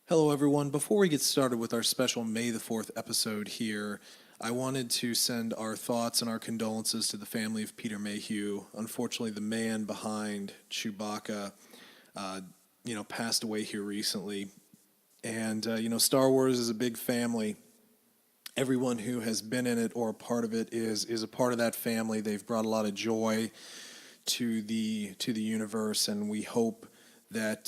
Hello, everyone. Before we get started with our special May the 4th episode here, I wanted to send our thoughts and our condolences to the family of Peter Mayhew. Unfortunately, the man behind Chewbacca, passed away here recently. And, Star Wars is a big family. Everyone who has been in it or a part of it is a part of that family. They've brought a lot of joy to the universe, and we hope that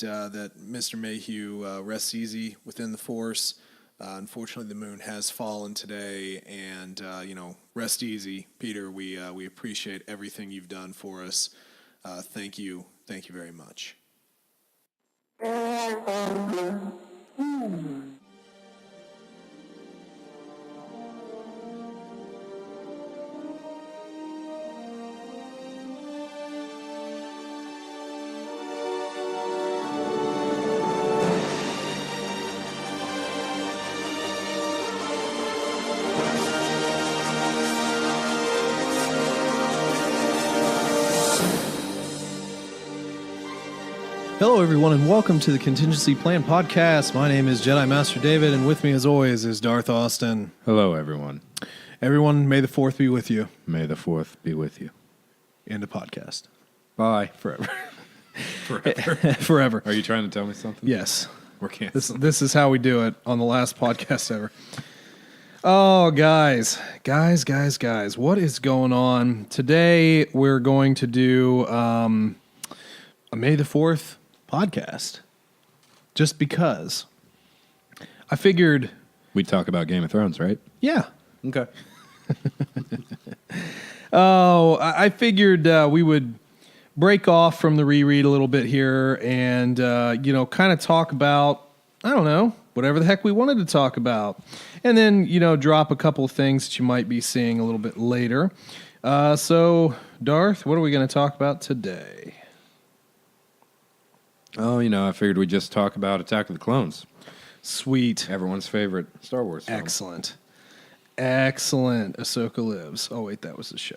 Mr. Mayhew rests easy within the Force. Unfortunately, the moon has fallen today, and rest easy, Peter. We appreciate everything you've done for us. Thank you very much. Hello, everyone, and welcome to the Contiengecy Plan Podcast. My name is Jedi Master David, and with me, as always, is Darth Austin. Hello, everyone. Everyone, may the 4th be with you. May the 4th be with you. End of podcast. Bye. Forever. Forever. Forever. Are you trying to tell me something? Yes. We're canceling. This is how we do it on the last podcast ever. Oh, guys, what is going on? Today, we're going to do a May the 4th podcast. Just because. I figured... We'd talk about Game of Thrones, right? Yeah. Okay. I figured we would break off from the reread a little bit here and, kind of talk about, I don't know, whatever the heck we wanted to talk about. And then, drop a couple of things that you might be seeing a little bit later. So, Darth, what are we going to talk about today? Oh, I figured we'd just talk about Attack of the Clones. Sweet. Everyone's favorite Star Wars film. Excellent. Ahsoka lives. Oh, wait, that was the show.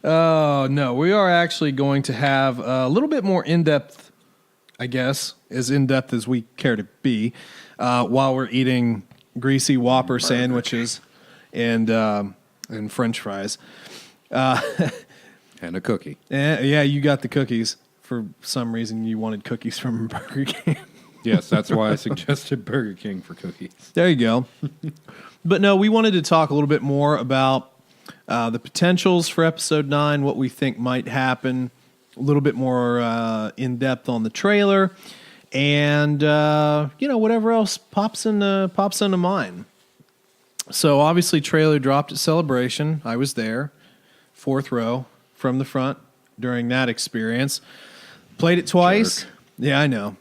Oh, no. We are actually going to have a little bit more in-depth, I guess, as in-depth as we care to be, while we're eating greasy Whopper sandwiches and French fries. And a cookie. Yeah, you got the cookies. For some reason, you wanted cookies from Burger King. Yes, that's why I suggested Burger King for cookies. There you go. But no, we wanted to talk a little bit more about the potentials for Episode 9, what we think might happen, a little bit more in-depth on the trailer, and, whatever else pops into mind. So, obviously, trailer dropped at Celebration. I was there, 4th row. From the front during that experience. Played it twice. Jerk. Yeah, I know.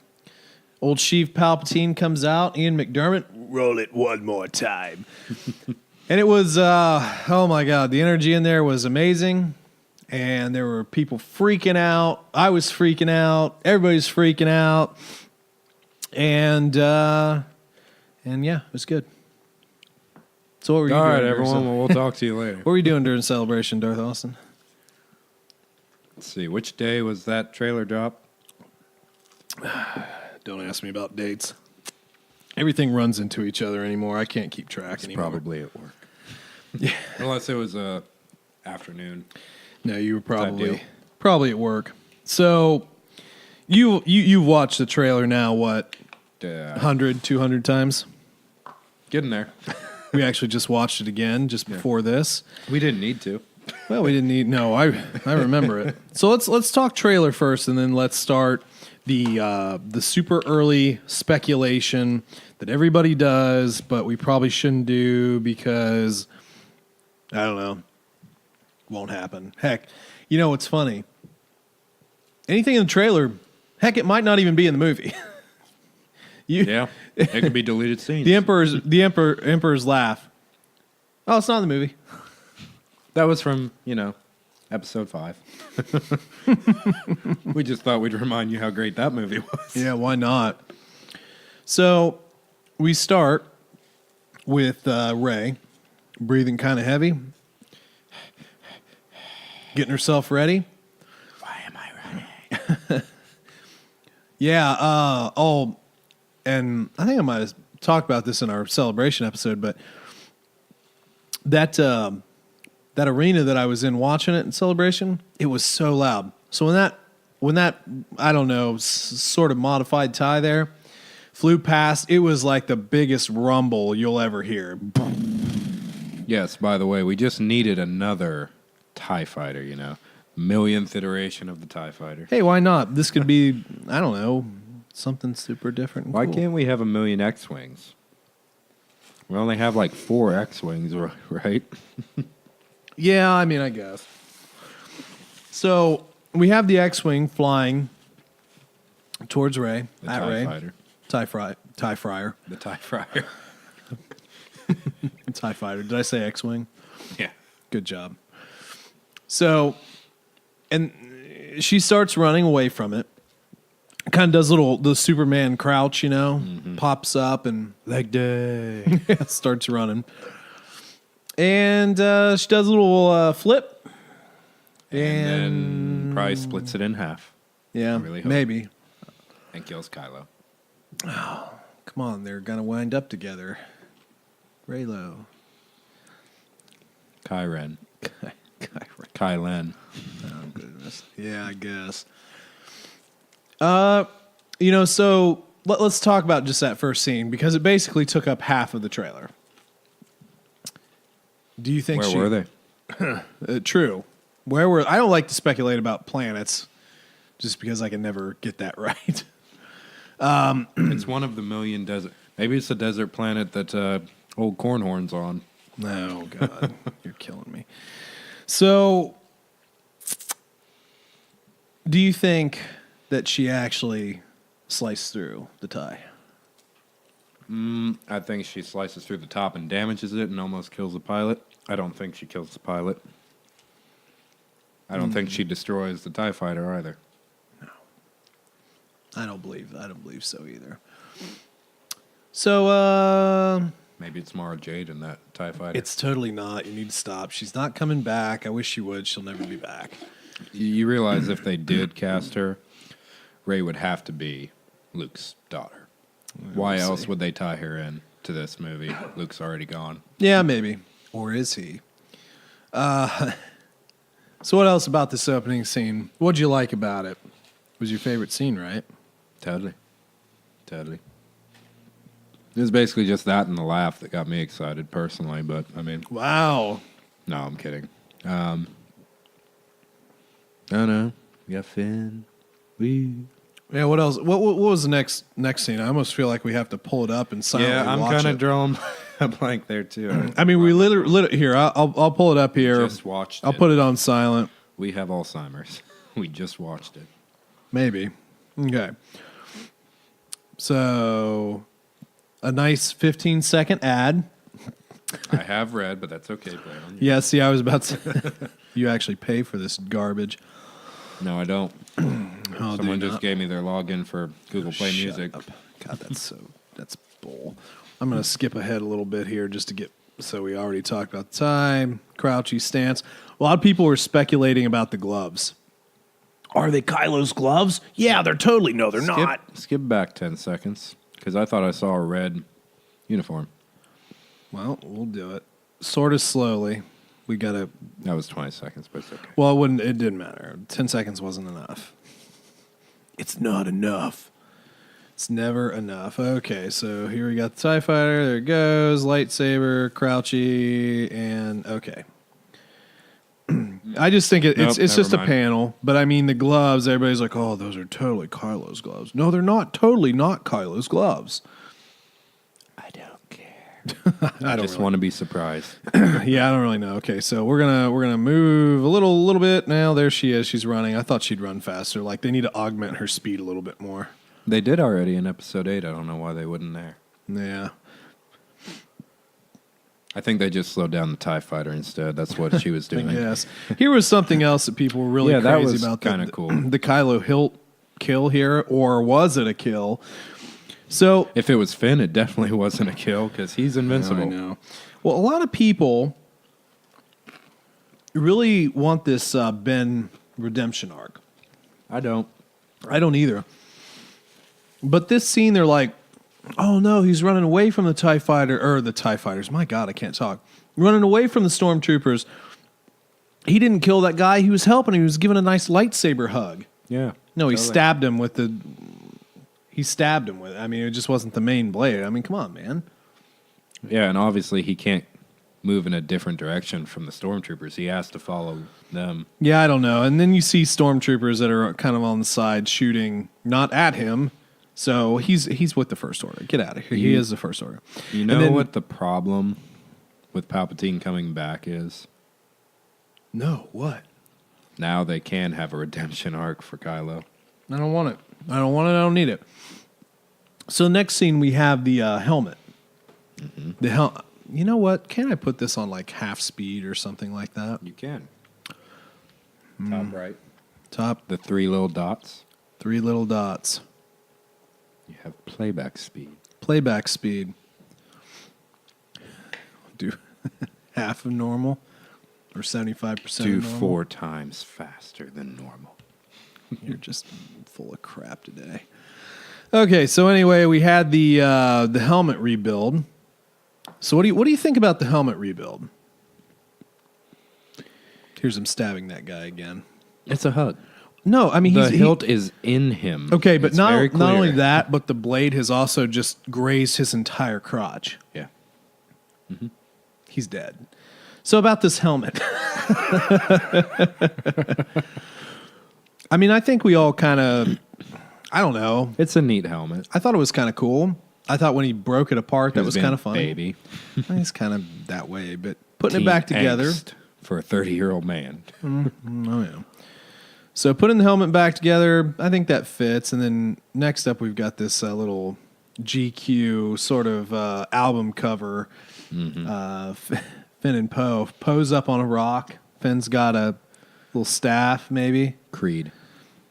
Old Sheev Palpatine comes out. Ian McDermott, roll it one more time. And it was, oh my God, the energy in there was amazing. And there were people freaking out. I was freaking out. Everybody's freaking out. And yeah, it was good. So what were you doing? All right, everyone. Well, we'll talk to you later. What were you doing during Celebration, Darth Austin? Let's see. Which day was that trailer drop? Don't ask me about dates. Everything runs into each other anymore. I can't keep track anymore. Probably at work. Yeah. Unless it was afternoon. No, you were probably at work. So you've watched the trailer now, what, 100, 200 times? Getting there. We actually just watched it again just before this. We didn't need to. Well, we didn't need. No, I remember it. So let's talk trailer first, and then let's start the super early speculation that everybody does, but we probably shouldn't do because I don't know, won't happen. Heck, what's funny? Anything in the trailer, heck, it might not even be in the movie. Yeah, it could be deleted scenes. The Emperor's laugh. Oh, it's not in the movie. That was from, episode 5. We just thought we'd remind you how great that movie was. Yeah, why not? So we start with Rey breathing kind of heavy, getting herself ready. Why am I ready? Yeah. And I think I might have talked about this in our celebration episode, but that arena that I was in watching it in celebration, it was so loud. So when that I don't know sort of modified TIE there flew past, it was like the biggest rumble you'll ever hear. Yes, by the way, we just needed another TIE fighter, millionth iteration of the TIE fighter. Hey, why not? This could be, I don't know, something super different. And Why cool. can't we have a million X-Wings? We only have like 4 X-Wings, right? Yeah, I mean, I guess. So we have the X-Wing flying towards Rey. The at TIE Rey. fighter. TIE Fryer. The TIE Fryer. TIE Fighter. Did I say X-Wing? Yeah. Good job. So, and she starts running away from it. Kind of does the Superman crouch, pops up and leg day starts running. And she does a little flip. And then probably splits it in half. Yeah, I really hope. maybe. And kills Kylo. Come on, they're going to wind up together. Raylo. Kyren. Kyren. Kylen. Oh, goodness. Yeah, I guess. So let's talk about just that first scene because it basically took up half of the trailer. Do you think Where were they? True. Where were... I don't like to speculate about planets just because I can never get that right. It's one of the million desert. Maybe it's a desert planet that old Cornhorn's on. Oh, God. You're killing me. So, do you think that she actually sliced through the TIE? I think she slices through the top and damages it and almost kills the pilot. I don't think she kills the pilot. I don't think she destroys the TIE fighter either. No. I don't believe so either. So, maybe it's Mara Jade in that TIE fighter. It's totally not. You need to stop. She's not coming back. I wish she would. She'll never be back. You realize if they did cast her, Rey would have to be Luke's daughter. Why else would they tie her in to this movie? Luke's already gone. Yeah, maybe. Or is he? So what else about this opening scene? What'd you like about it? It was your favorite scene, right? Totally. It was basically just that and the laugh that got me excited personally, but I mean... Wow. No, I'm kidding. I don't know. We got Finn. Yeah, what else? What was the next scene? I almost feel like we have to pull it up and silently Yeah, I'm watch kind it. of drawing a blank there, too. I mean, we literally here, I'll pull it up here. Just watched I'll put it on silent. We have Alzheimer's. We just watched it. Maybe. Okay. So, a nice 15-second ad. I have read, but that's okay. Play it on. Yeah, see, I was about to... You actually pay for this garbage. No, I don't. Oh, Someone just gave me their login for Google Play Music. Up. God, that's bull. I'm going to skip ahead a little bit here just to get... So we already talked about the time, crouchy stance. A lot of people were speculating about the gloves. Are they Kylo's gloves? Yeah, they're totally... No, they're not. Skip back 10 seconds, because I thought I saw a red uniform. Well, we'll do it. Sort of slowly. We got to... That was 20 seconds, but it's okay. Well, it didn't matter. 10 seconds wasn't enough. It's not enough. It's never enough. Okay, so here we got the TIE Fighter. There it goes. Lightsaber, crouchy, and... Okay. I just think it's just a panel. But I mean, the gloves, everybody's like, oh, those are totally Kylo's gloves. No, they're not. Totally not Kylo's gloves. I don't care. I just want to be surprised. Yeah, I don't really know. Okay, so we're gonna move a little bit now. There she is. She's running. I thought she'd run faster. Like they need to augment her speed a little bit more. They did already in episode 8. I don't know why they wouldn't there. Yeah. I think they just slowed down the TIE fighter instead. That's what she was doing. Yes. Here was something else that people were really that crazy was about. Kind of cool. The Kylo Hilt kill here, or was it a kill? So if it was Finn, it definitely wasn't a kill because he's invincible. I know. Well, a lot of people really want this Ben redemption arc. I don't. I don't either. But this scene, they're like, oh no, he's running away from the TIE fighter, or the TIE fighters. My God, I can't talk. Running away from the stormtroopers. He didn't kill that guy. He was helping. He was giving a nice lightsaber hug. Yeah. No, he stabbed him with the... He stabbed him with it. I mean, it just wasn't the main blade. I mean, come on, man. Yeah, and obviously he can't move in a different direction from the stormtroopers. He has to follow them. Yeah, I don't know. And then you see stormtroopers that are kind of on the side shooting, not at him. So he's with the First Order. Get out of here. He is the First Order. You know what the problem with Palpatine coming back is? No, what? Now they can have a redemption arc for Kylo. I don't want it. I don't need it. So next scene, we have the helmet. Mm-hmm. The You know what? Can I put this on like half speed or something like that? You can. Top right. Top. The 3 little dots. 3 little dots. You have playback speed. Playback speed. Do half of normal or 75% Do of normal? 4 times faster than normal. You're just full of crap today. Okay, so anyway, we had the helmet rebuild. So what do you think about the helmet rebuild? Here's him stabbing that guy again. It's a hug. No, I mean the hilt is in him. Okay, but it's not very clear. only that, but the blade has also just grazed his entire crotch. Yeah. Mm-hmm. He's dead. So about this helmet. I mean, I think we all kind of, I don't know. It's a neat helmet. I thought it was kind of cool. I thought when he broke it apart, that was kind of funny. Baby. I think it's kind of that way, but putting it back together. For a 30-year-old man. Oh, yeah. So putting the helmet back together, I think that fits. And then next up, we've got this little GQ sort of album cover. Mm-hmm. Finn and Poe. Poe's up on a rock. Finn's got a little staff, maybe. Creed.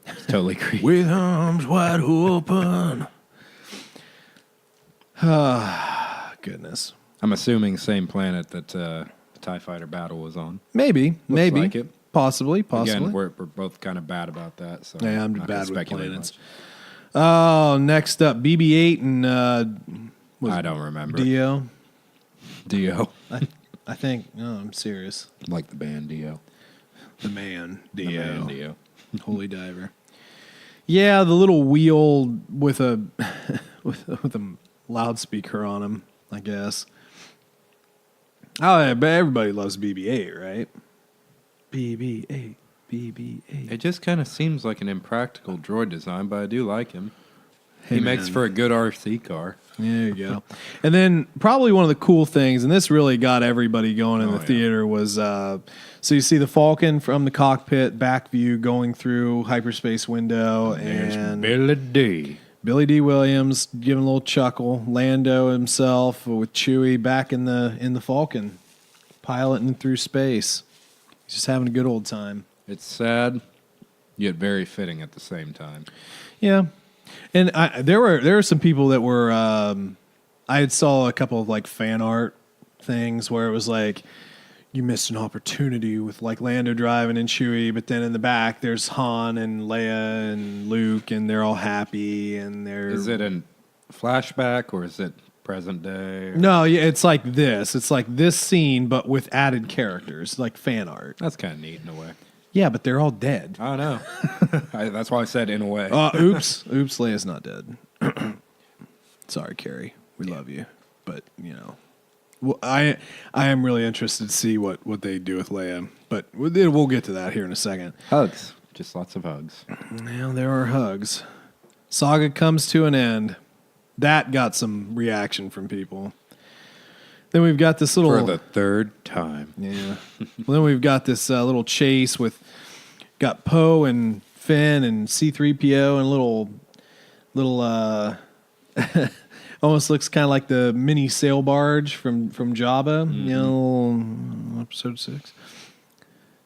It's totally Creed. With arms wide open. Goodness. I'm assuming same planet that the TIE Fighter battle was on. Maybe. Like it. Possibly. Again, we're both kind of bad about that. So yeah, I'm not bad with speculate planets. much. Oh, next up, BB-8 and I don't remember. Dio. I think. No, I'm serious. Like the band Dio. The man The man Dio. Holy diver. Yeah, the little wheel with a with a loudspeaker on him, I guess. Oh, yeah, but everybody loves BB-8, right? BB-8. It just kind of seems like an impractical droid design, but I do like him. Hey, he makes for a good RC car. There you go. And then probably one of the cool things, and this really got everybody going in the theater, was so you see the Falcon from the cockpit, back view going through hyperspace window, and Billy D. Williams giving a little chuckle. Lando himself with Chewie back in the Falcon, piloting through space. He's just having a good old time. It's sad, yet very fitting at the same time. Yeah. And there were some people that were I had saw a couple of like fan art things where it was like you missed an opportunity with like Lando driving and Chewie, but then in the back there's Han and Leia and Luke and they're all happy and they're... Is it a flashback or is it present day? No, yeah, it's like this. It's like this scene but with added characters, like fan art. That's kind of neat in a way. Yeah, but they're all dead. I know. That's why I said in a way. Oops, Leia's not dead. Sorry, Carrie. We love you, but you know, well, I am really interested to see what they do with Leia, but we'll get to that here in a second. Hugs, just lots of hugs. Well, there are hugs. Saga comes to an end. That got some reaction from people. Then we've got this little... For the third time. Yeah. Well, then we've got this little chase with... Got Poe and Finn and C-3PO and little almost looks kind of like the mini sail barge from Jabba, you know, episode 6.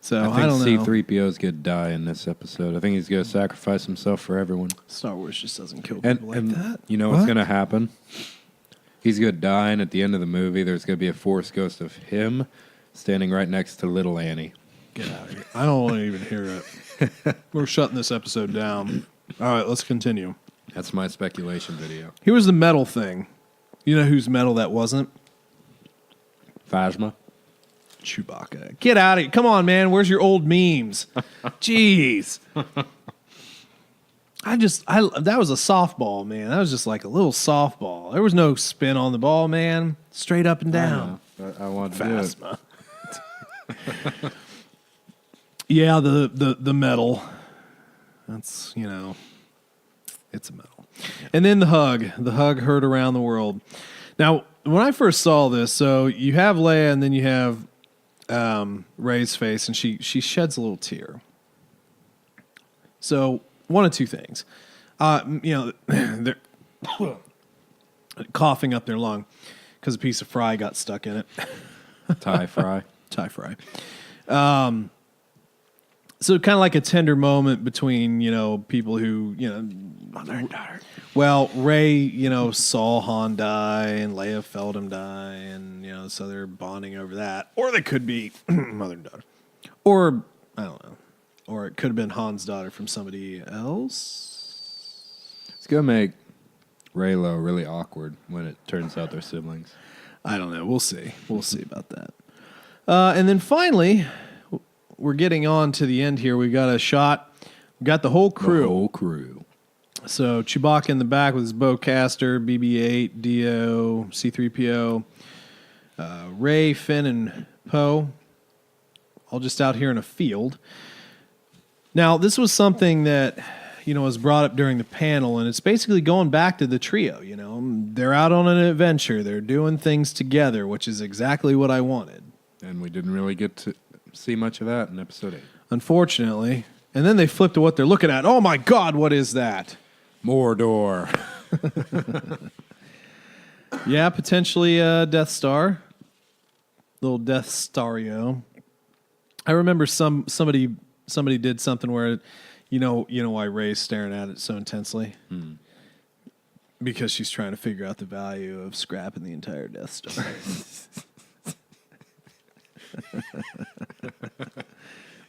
So I don't know. C-3PO's going to die in this episode. I think he's going to sacrifice himself for everyone. Star Wars just doesn't kill people like that. You know what's going to happen? He's going to die, and at the end of the movie, there's going to be a Force ghost of him standing right next to little Annie. Get out of here. I don't want to even hear it. We're shutting this episode down. All right, let's continue. That's my speculation video. Here was the metal thing. You know whose metal that wasn't? Phasma. Chewbacca. Get out of here. Come on, man. Where's your old memes? Jeez. That was a softball, man. That was just like a little softball. There was no spin on the ball, man. Straight up and down. I want to do it. Phasma. Yeah, the metal. That's, it's a metal. And then the hug. The hug heard around the world. Now, when I first saw this, so you have Leia and then you have Rey's face, and she sheds a little tear. So, one of two things. They're coughing up their lung because a piece of fry got stuck in it. Thai fry. Thai fry. So kind of like a tender moment between, people who, mother and daughter. Well, Rey, saw Han die and Leia felt him die, and, so they're bonding over that. Or they could be mother and daughter. Or, I don't know. Or it could have been Han's daughter from somebody else. It's going to make Reylo really awkward when it turns out they're siblings. I don't know. We'll see. We'll see about that. And then finally, we're getting on to the end here. We got a shot. We got the whole crew. The whole crew. So Chewbacca in the back with his bowcaster, BB-8, D-O, C-3PO, Rey, Finn, and Poe, all just out here in a field. Now, this was something that, was brought up during the panel, and it's basically going back to the trio, They're out on an adventure. They're doing things together, which is exactly what I wanted. And we didn't really get to see much of that in episode 8. Unfortunately. And then they flip to what they're looking at. Oh, my God, what is that? Mordor. Yeah, potentially a Death Star. Little Death Stario. I remember somebody did something where, why Rey's staring at it so intensely? Because she's trying to figure out the value of scrapping the entire Death Star.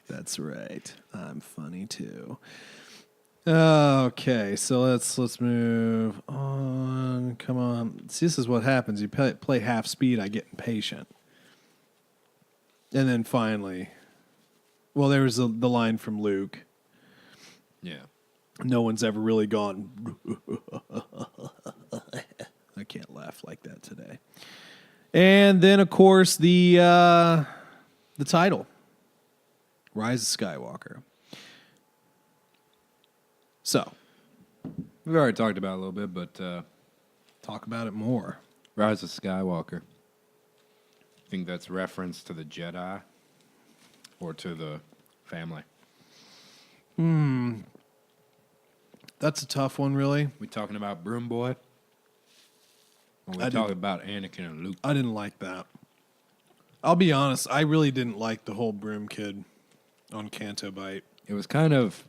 That's right. I'm funny too. Okay, so let's move on. Come on. See, this is what happens. You play half speed, I get impatient. And then finally, well, there was the line from Luke. Yeah. No one's ever really gone. I can't laugh like that today. And then, of course, the title, Rise of Skywalker. So, we've already talked about it a little bit, but talk about it more. Rise of Skywalker. I think that's reference to the Jedi or to the family. That's a tough one, really. We talking about Broom Boy? Or we talking about Anakin and Luke? I didn't like that. I'll be honest, I really didn't like the whole Broom Kid on Canto Bight. It was kind of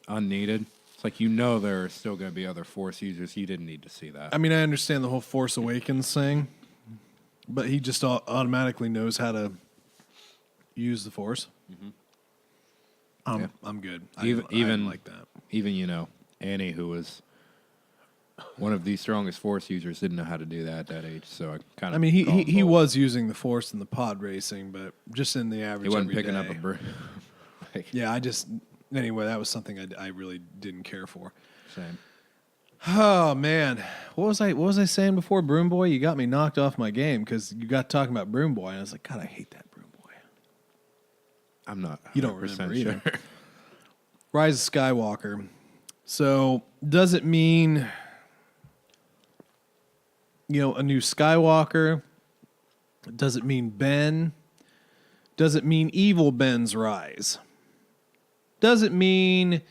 unneeded. It's like there are still going to be other Force users. You didn't need to see that. I mean, I understand the whole Force Awakens thing, but he just automatically knows how to use the Force. I'm good. I didn't like that. Even, Annie, who was one of the strongest Force users, didn't know how to do that at that age. So I kind of. I mean, he was using the Force in the pod racing, but just in the average. He wasn't every picking day. up a broom. Yeah, anyway, that was something I really didn't care for. Same. Oh man, what was I saying before Broom Boy? You got me knocked off my game because you got talking about Broom Boy, and I was like, God, I hate that Broom Boy. I'm not. You don't remember sure. either. Rise of Skywalker. So does it mean a new Skywalker? Does it mean Ben? Does it mean evil Ben's rise? Does it mean,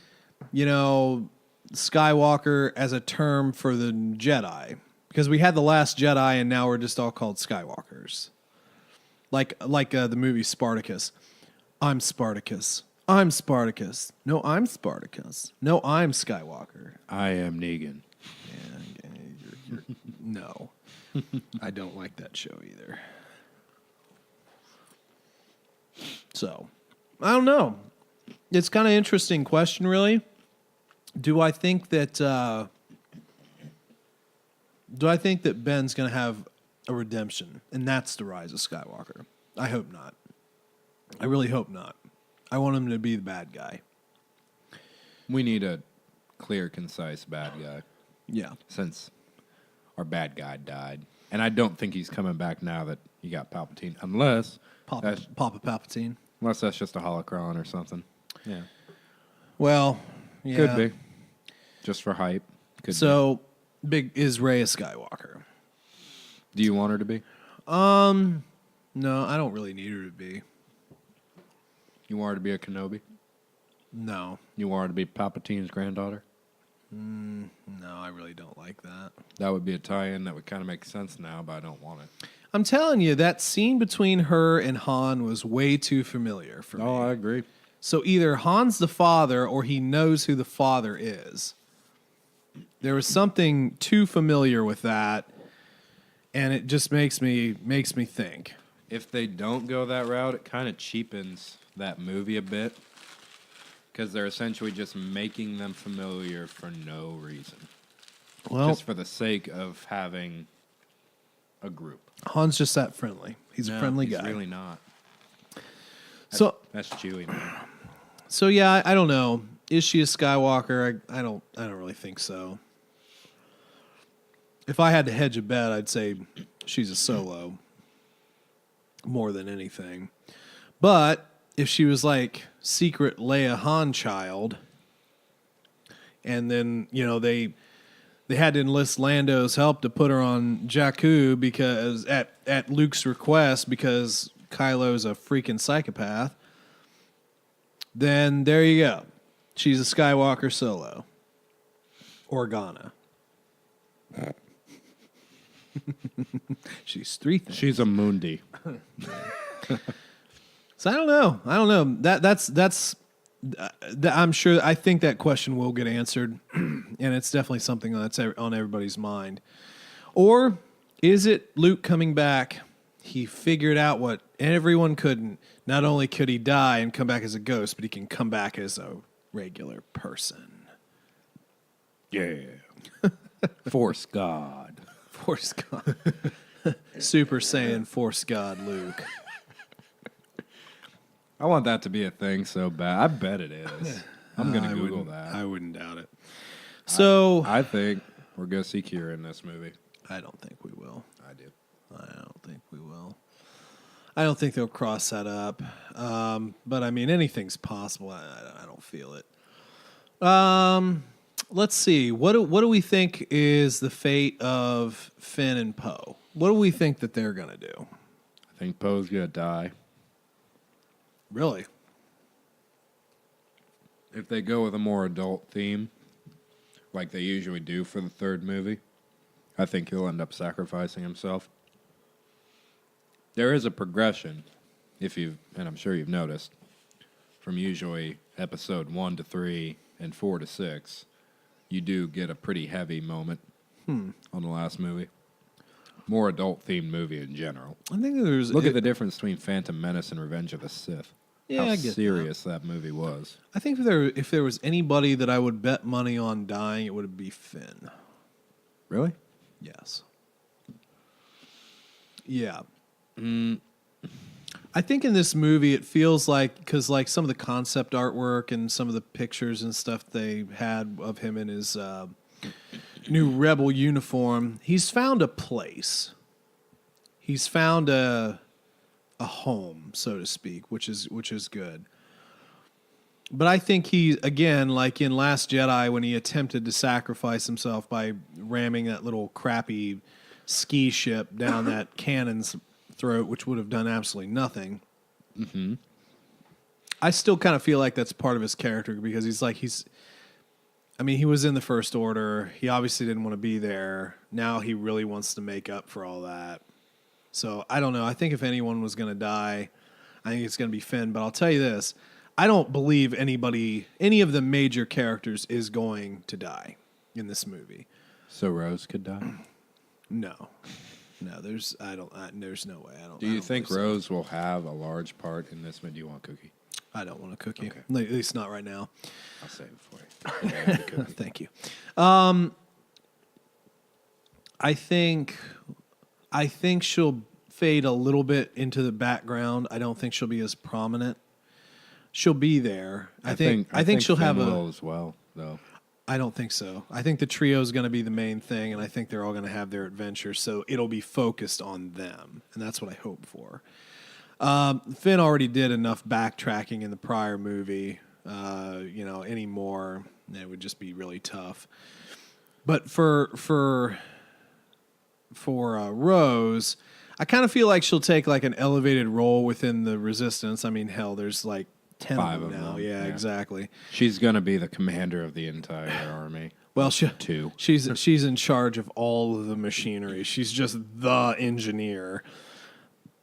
Skywalker as a term for the Jedi? Because we had the Last Jedi and now we're just all called Skywalkers. Like the movie Spartacus. I'm Spartacus. I'm Spartacus. No, I'm Spartacus. No, I'm Skywalker. I am Negan. Yeah, you're no. I don't like that show either. So, I don't know. It's kind of an interesting question, really. Do I think that Do I think that Ben's going to have a redemption, and that's the rise of Skywalker? I hope not. I really hope not. I want him to be the bad guy. We need a clear, concise bad guy. Yeah. Since our bad guy died. And I don't think he's coming back now that you got Palpatine. Unless Papa Palpatine. that's just a holocron or something. Yeah. Well, yeah. Could be. Just for hype. Could So, big is Rey a Skywalker? be. Do you want her to be? No, I don't really need her to be. You want her to be a Kenobi? No. You want her to be Palpatine's granddaughter? No, I really don't like that. That would be a tie-in that would kind of make sense now, but I don't want it. I'm telling you, that scene between her and Han was way too familiar for me. Oh, I agree. So either Han's the father or he knows who the father is. There was something too familiar with that, and it just makes me think. If they don't go that route, it kind of cheapens that movie a bit because they're essentially just making them familiar for no reason. Well, Just for the sake of having a group. Han's just that friendly. He's a friendly he's guy. really not. That's Chewie, man. So yeah, I don't know. Is she a Skywalker? I don't really think so. If I had to hedge a bet, I'd say she's a Solo more than anything. But if she was like secret Leia Han child, and then they had to enlist Lando's help to put her on Jakku because at Luke's request because Kylo's a freaking psychopath, then there you go. She's a Skywalker Solo. Organa. She's three things. She's a Mundi. So I don't know. That's I'm sure. I think that question will get answered, and it's definitely something that's on everybody's mind. Or is it Luke coming back? He figured out what everyone couldn't. Not only could he die and come back as a ghost, but he can come back as a regular person. Yeah. Force God. Force God. Super Saiyan Force God Luke. I want that to be a thing so bad. I bet it is. I'm going to Google that. I wouldn't doubt it. So I think we're going to see Kira in this movie. I don't think we will. I do. I don't think we will. I don't think they'll cross that up. But I mean, anything's possible. I don't feel it. Let's see. What do we think is the fate of Finn and Poe? What do we think that they're going to do? I think Poe's going to die. Really? If they go with a more adult theme, like they usually do for the third movie, I think he'll end up sacrificing himself. There is a progression, and I'm sure you've noticed, from usually episode 1 to 3 and 4 to 6, you do get a pretty heavy moment on the last movie. More adult-themed movie in general. I think there's... Look at the difference between Phantom Menace and Revenge of the Sith. Yeah, How I get serious that movie was. I think if there was anybody that I would bet money on dying, it would be Finn. Really? Yes. Yeah. I think in this movie it feels like, because like some of the concept artwork and some of the pictures and stuff they had of him in his new rebel uniform, he's found a place. He's found a home, so to speak, which is good. But I think he, again, like in Last Jedi, when he attempted to sacrifice himself by ramming that little crappy ski ship down that cannon's throat, which would have done absolutely nothing. Mm-hmm. I still kind of feel like that's part of his character because he was in the First Order. He obviously didn't want to be there. Now he really wants to make up for all that. So I don't know. I think if anyone was going to die, I think it's going to be Finn. But I'll tell you this. I don't believe any of the major characters is going to die in this movie. So Rose could die? No, there's no way. Do you think Rose will have a large part in this? Do you want Cookie? I don't want a cookie. Okay. At least not right now. I'll save it for you. Thank you. I think she'll fade a little bit into the background. I don't think she'll be as prominent. She'll be there. I think she'll Finn have will as well, though. I don't think so. I think the trio is going to be the main thing, and I think they're all going to have their adventures, so it'll be focused on them, and that's what I hope for. Finn already did enough backtracking in the prior movie. Any more, it would just be really tough. But for Rose, I kind of feel like she'll take like an elevated role within the Resistance. I mean, hell, there's like 10 5 of them now. them. Yeah, exactly. She's going to be the commander of the entire army. Well, Two. she's in charge of all of the machinery. She's just the engineer.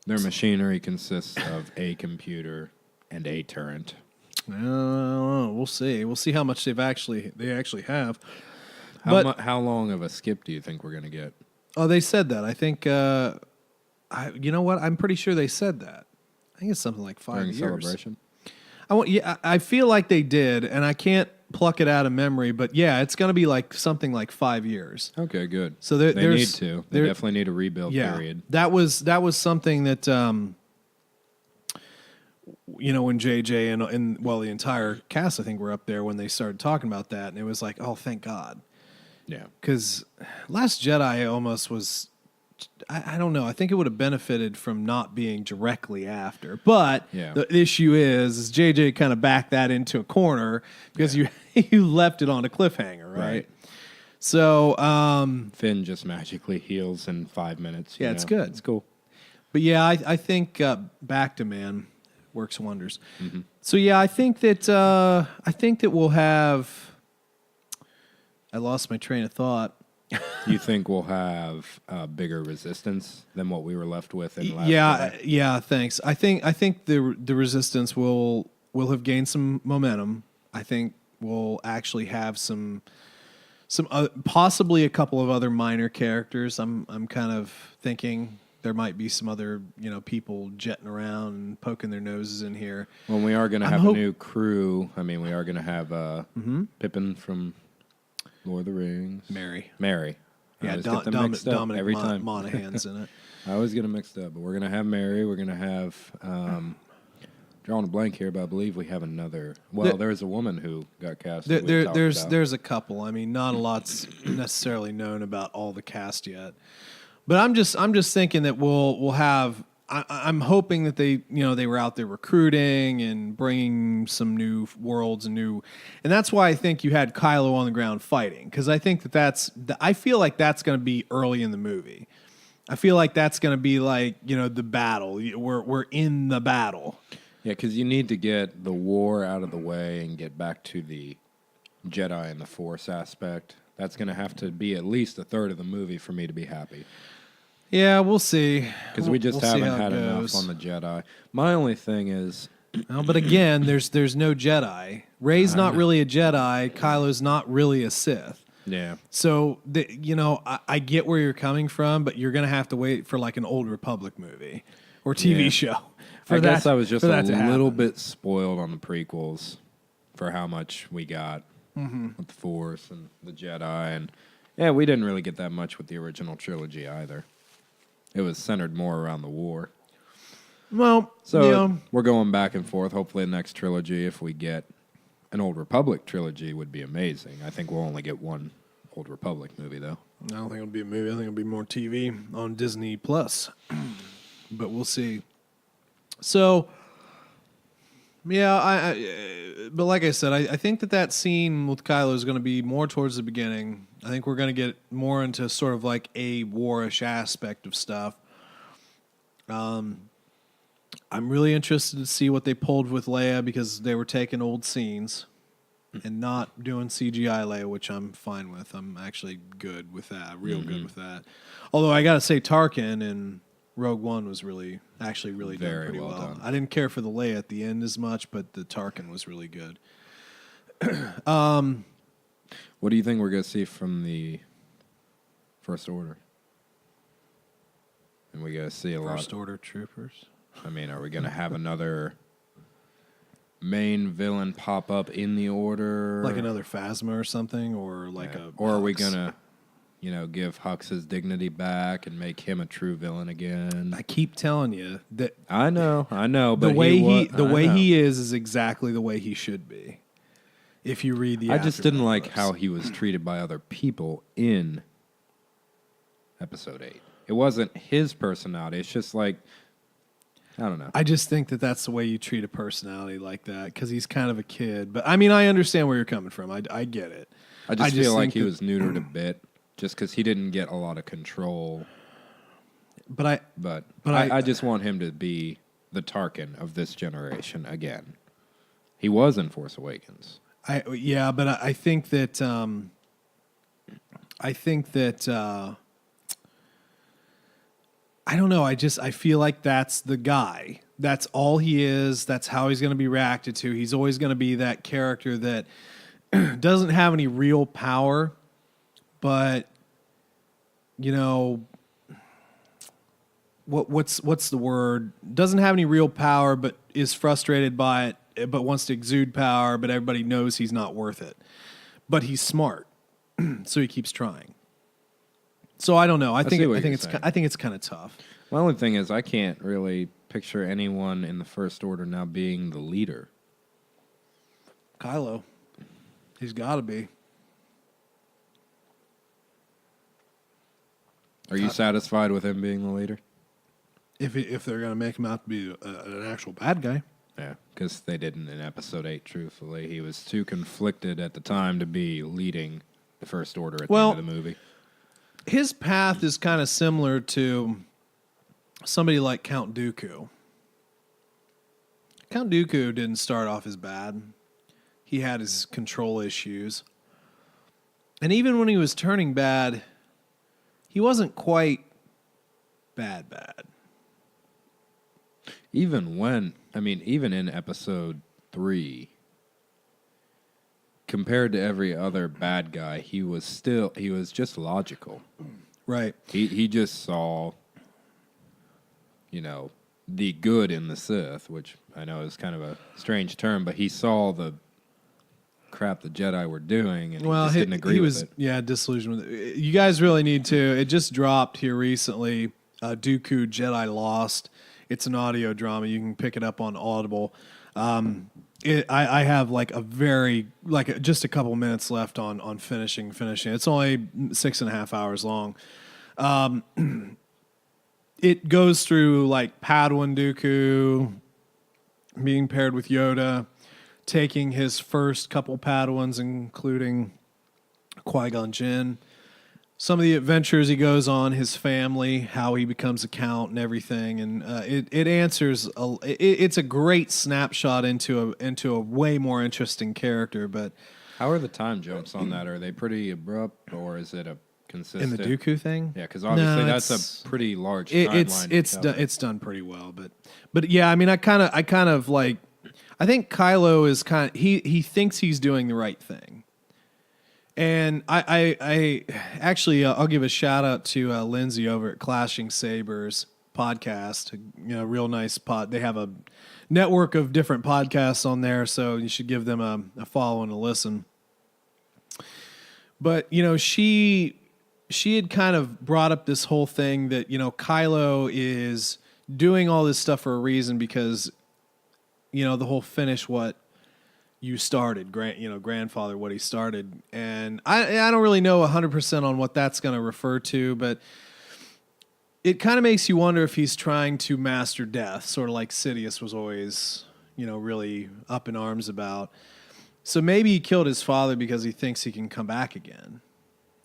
Their machinery consists of a computer and a turret. We'll see. We'll see how much they actually have. How long of a skip do you think we're going to get? Oh, they said that. I think. You know what? I'm pretty sure they said that. I think it's something like 5 During years. Celebration? I feel like they did, and I can't pluck it out of memory. But yeah, it's going to be like something like 5 years. Okay, good. So they need to. They definitely need a rebuild period. That was something that when JJ and the entire cast I think were up there when they started talking about that, and it was like, oh, thank God. Yeah. Because Last Jedi almost was, I don't know. I think it would have benefited from not being directly after. But the issue is JJ kind of backed that into a corner because you left it on a cliffhanger, right? So Finn just magically heals in 5 minutes. Yeah, it's good. It's cool. But yeah, I think Back to Man works wonders. Mm-hmm. So yeah, I think that we'll have. I lost my train of thought. You think we'll have bigger resistance than what we were left with in Last Jedi? Yeah. Thanks. I think the Resistance will have gained some momentum. I think we'll actually have some possibly a couple of other minor characters. I'm kind of thinking there might be some other people jetting around and poking their noses in here. Well, we are going to have a new crew. I mean, we are going to have Pippin from Lord of the Rings. Mary. Yeah, Dominic every time. Monaghan's in it. I always get them mixed up, but we're going to have Mary. We're going to have, drawing a blank here, but I believe we have another. Well, there's a woman who got cast. There's a couple. I mean, not a lot's necessarily known about all the cast yet. But I'm just thinking that we'll have. I'm hoping that they were out there recruiting and bringing some new worlds and that's why I think you had Kylo on the ground fighting, because I think I feel like that's going to be early in the movie. I feel like that's going to be like the battle. We're in the battle. Yeah, because you need to get the war out of the way and get back to the Jedi and the Force aspect. That's going to have to be at least a third of the movie for me to be happy. Yeah, we'll see. Because we just haven't had enough on the Jedi. My only thing is... but again, there's no Jedi. Rey's not really a Jedi. Kylo's not really a Sith. Yeah. So, I get where you're coming from, but you're going to have to wait for like an Old Republic movie or TV show. I guess I was just a little bit spoiled on the prequels for how much we got with the Force and the Jedi. And yeah, we didn't really get that much with the original trilogy either. It was centered more around the war. Well, so we're going back and forth. Hopefully the next trilogy, if we get an Old Republic trilogy, would be amazing. I think we'll only get one Old Republic movie, though. I don't think it'll be a movie. I think it'll be more TV on Disney Plus. But we'll see. So, yeah, but like I said, I think that scene with Kylo is going to be more towards the beginning. I think we're going to get more into sort of like a warish aspect of stuff. I'm really interested to see what they pulled with Leia, because they were taking old scenes and not doing CGI Leia, which I'm fine with. I'm actually good with that, good with that. Although I got to say, Tarkin in Rogue One was really done pretty well done. I didn't care for the Leia at the end as much, but the Tarkin was really good. What do you think we're going to see from the First Order? And we got to see a lot. First Order troopers. I mean, are we going to have another main villain pop up in the Order? Like another Phasma or something, or like Or are we going to, give Hux his dignity back and make him a true villain again. I keep telling you that I know, but the way I know. he is exactly the way he should be. If you read the I just didn't like books. how he was treated by other people in Episode 8. It wasn't his personality. It's just like, I don't know. I just think that that's the way you treat a personality like that because he's kind of a kid. But I mean, I understand where you're coming from. I get it. I just feel like think he that- was neutered a bit just because he didn't get a lot of control. But I just want him to be the Tarkin of this generation again. He was in Force Awakens. I think that I don't know. I feel like that's the guy. That's all he is. That's how he's going to be reacted to. He's always going to be that character that doesn't have any real power, but what's the word? Doesn't have any real power, but is frustrated by it, but wants to exude power, but everybody knows he's not worth it. But he's smart, so he keeps trying. So I don't know. I think it's kind of tough. My only thing is I can't really picture anyone in the First Order now being the leader. Kylo, he's got to be. Are you satisfied with him being the leader? If they're going to make him out to be an actual bad guy. Yeah, because they didn't in Episode 8, truthfully. He was too conflicted at the time to be leading the First Order at the end of the movie. His path is kind of similar to somebody like Count Dooku. Count Dooku didn't start off as bad. He had his control issues. And even when he was turning bad, he wasn't quite bad. Even in Episode 3, compared to every other bad guy, he was just logical. Right. He just saw, the good in the Sith, which I know is kind of a strange term, but he saw the crap the Jedi were doing, and he just didn't agree with it. Yeah, disillusioned with it. You guys really need to. It just dropped here recently. Dooku Jedi Lost. It's an audio drama. You can pick it up on Audible. I have just a couple minutes left on finishing. It's only 6.5 hours long. It goes through like Padawan Dooku being paired with Yoda, taking his first couple Padawans, including Qui-Gon Jinn. Some of the adventures he goes on, his family, how he becomes a count and everything, and it answers. It's a great snapshot into a way more interesting character. But how are the time jumps on that? Are they pretty abrupt, or is it a consistent? In the Dooku thing, yeah, because obviously that's a pretty large timeline. It's done pretty well, but yeah, I mean, I kind of like. I think Kylo is he thinks he's doing the right thing. And I actually I'll give a shout out to Lindsay over at Clashing Sabers podcast. Real nice pod. They have a network of different podcasts on there, so you should give them a follow and a listen. But she had kind of brought up this whole thing that Kylo is doing all this stuff for a reason because the whole finish what you started, grandfather, what he started. And I don't really know 100% on what that's going to refer to, but it kind of makes you wonder if he's trying to master death, sort of like Sidious was always, really up in arms about. So maybe he killed his father because he thinks he can come back again.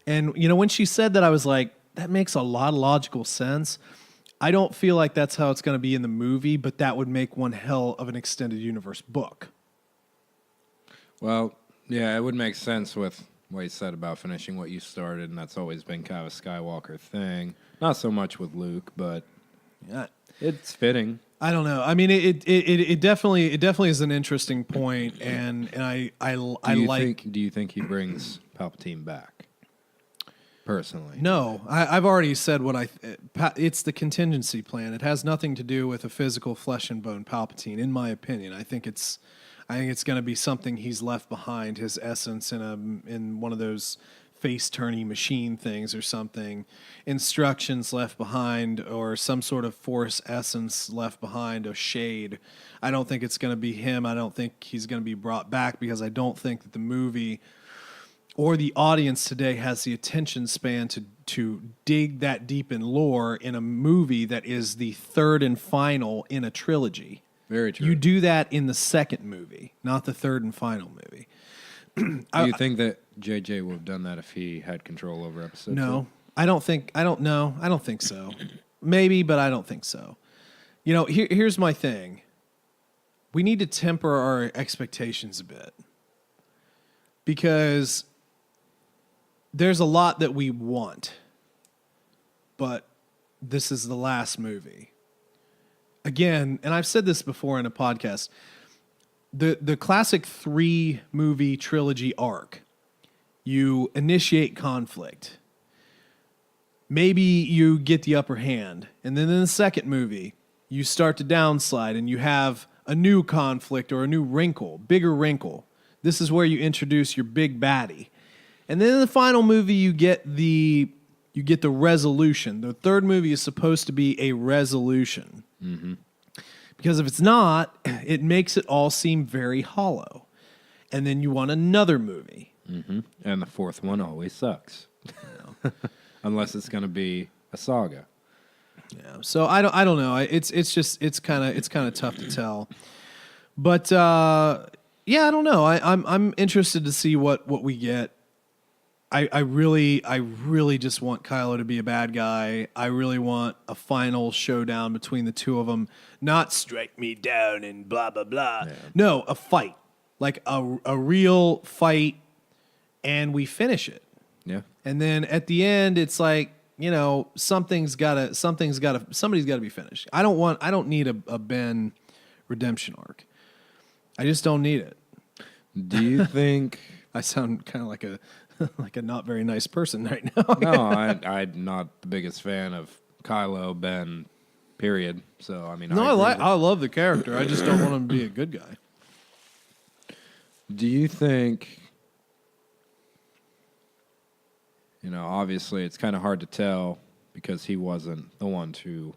And, when she said that, I was like, that makes a lot of logical sense. I don't feel like that's how it's going to be in the movie, but that would make one hell of an extended universe book. Well, yeah, it would make sense with what you said about finishing what you started, and that's always been kind of a Skywalker thing. Not so much with Luke, but yeah, it's fitting. I don't know. I mean, it definitely is an interesting point, and I like. Do you think he brings Palpatine back? Personally, no. I've already said what it's the contingency plan. It has nothing to do with a physical flesh and bone Palpatine, in my opinion. I think it's going to be something he's left behind, his essence in one of those face-turning machine things or something, instructions left behind, or some sort of force essence left behind, a shade. I don't think it's going to be him. I don't think he's going to be brought back because I don't think that the movie or the audience today has the attention span to dig that deep in lore in a movie that is the third and final in a trilogy. Very true. You do that in the second movie, not the third and final movie. Do you think that JJ would have done that if he had control over episode 2? No, I don't think so. Maybe, but I don't think so. You know, here's my thing. We need to temper our expectations a bit because there's a lot that we want, but this is the last movie. Again, and I've said this before in a podcast, the classic 3-movie trilogy arc, you initiate conflict. Maybe you get the upper hand, and then in the second movie, you start to downslide and you have a new conflict or a new wrinkle, bigger wrinkle. This is where you introduce your big baddie. And then in the final movie, you get the resolution. The third movie is supposed to be a resolution. Mm-hmm. Because if it's not, it makes it all seem very hollow. And then you want another movie. Mm-hmm. And the fourth one always sucks. Unless it's going to be a saga. Yeah. So I don't know. It's kind of tough to tell. But yeah, I don't know. I'm interested to see what we get. I really just want Kylo to be a bad guy. I really want a final showdown between the two of them. Not strike me down and blah, blah, blah. Yeah. No, a fight. Like a real fight, and we finish it. Yeah. And then at the end, it's like, you know, somebody's got to be finished. I don't need a Ben redemption arc. I just don't need it. Do you think... I sound kind of like a not very nice person right now. No, I'm not the biggest fan of Kylo, Ben, period. So, I mean... No, I love the character. I just don't want him to be a good guy. Do you think... You know, obviously it's kind of hard to tell because he wasn't the one to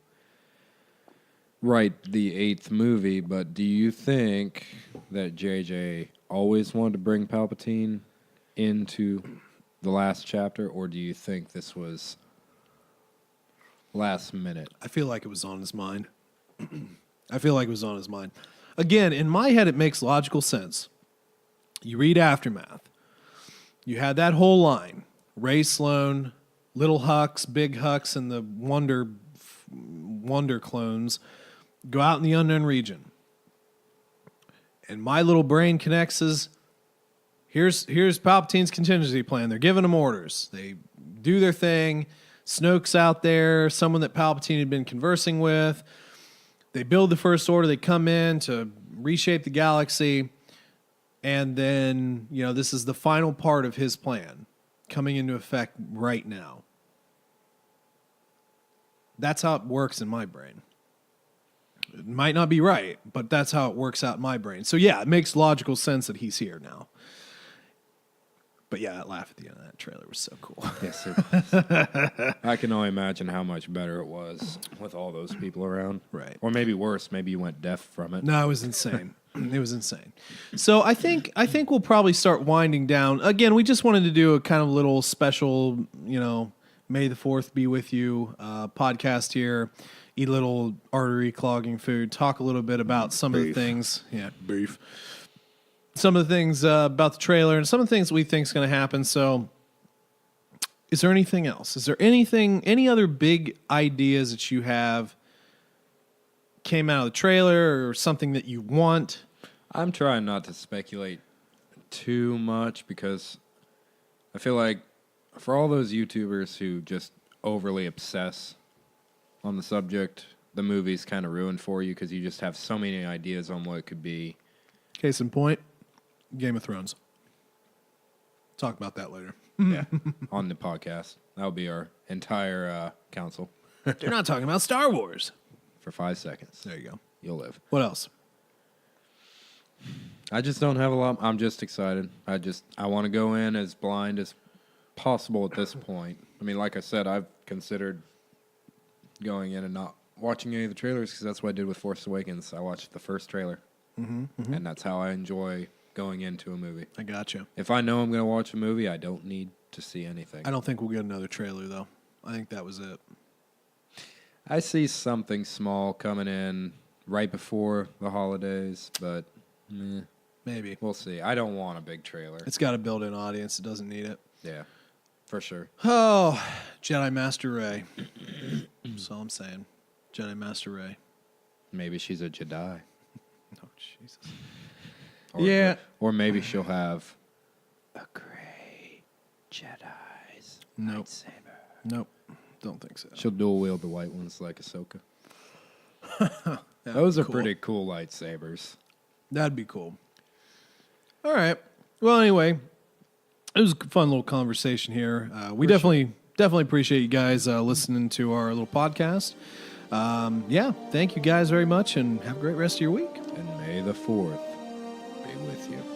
write the 8th movie, but do you think that JJ always wanted to bring Palpatine into the last chapter, or do you think this was last minute? I feel like it was on his mind. Again, in my head, it makes logical sense. You read Aftermath. You had that whole line. Ray Sloan, Little Hux, Big Hux, and the Wonder clones go out in the unknown region. And my little brain connects as, here's Palpatine's contingency plan. They're giving him orders. They do their thing. Snoke's out there, someone that Palpatine had been conversing with. They build the First Order. They come in to reshape the galaxy. And then, you know, this is the final part of his plan coming into effect right now. That's how it works in my brain. It might not be right, but that's how it works out in my brain. So yeah, it makes logical sense that he's here now. But yeah, that laugh at the end of that trailer was so cool. Yes, it was. I can only imagine how much better it was with all those people around. Right. Or maybe worse, maybe you went deaf from it. No, it was insane. It was insane. So I think we'll probably start winding down. Again, we just wanted to do a kind of little special, you know, May the 4th be with you podcast here. Eat a little artery clogging food. Talk a little bit about some of the things. Yeah, beef. Some of the things about the trailer and some of the things we think is going to happen. So is there anything else? Is there any other big ideas that you have came out of the trailer or something that you want? I'm trying not to speculate too much because I feel like for all those YouTubers who just overly obsess on the subject, the movie's kind of ruined for you because you just have so many ideas on what it could be. Case in point, Game of Thrones. Talk about that later. Yeah, on the podcast. That'll be our entire council. They're not talking about Star Wars. For 5 seconds. There you go. You'll live. What else? I just don't have a lot. I'm just excited. I want to go in as blind as possible at this point. I mean, like I said, I've considered going in and not watching any of the trailers because that's what I did with Force Awakens. I watched the first trailer, and that's how I enjoy going into a movie. I gotcha. If I know I'm going to watch a movie, I don't need to see anything. I don't think we'll get another trailer, though. I think that was it. I see something small coming in right before the holidays, but Maybe. we'll see. I don't want a big trailer. It's got to build an audience. It doesn't need it. Yeah, for sure. Oh, Jedi Master Rey. That's all I'm saying. Jedi Master Rey. Maybe she's a Jedi. Oh, Jesus. Or, Yeah. Or maybe she'll have a gray Jedi's Nope. lightsaber. Nope. Don't think so. She'll dual wield the white ones like Ahsoka. Those are cool. pretty cool lightsabers. That'd be cool. All right. Well, anyway, it was a fun little conversation here. We definitely appreciate you guys listening to our little podcast. Yeah, thank you guys very much, and have a great rest of your week. And may the 4th be with you.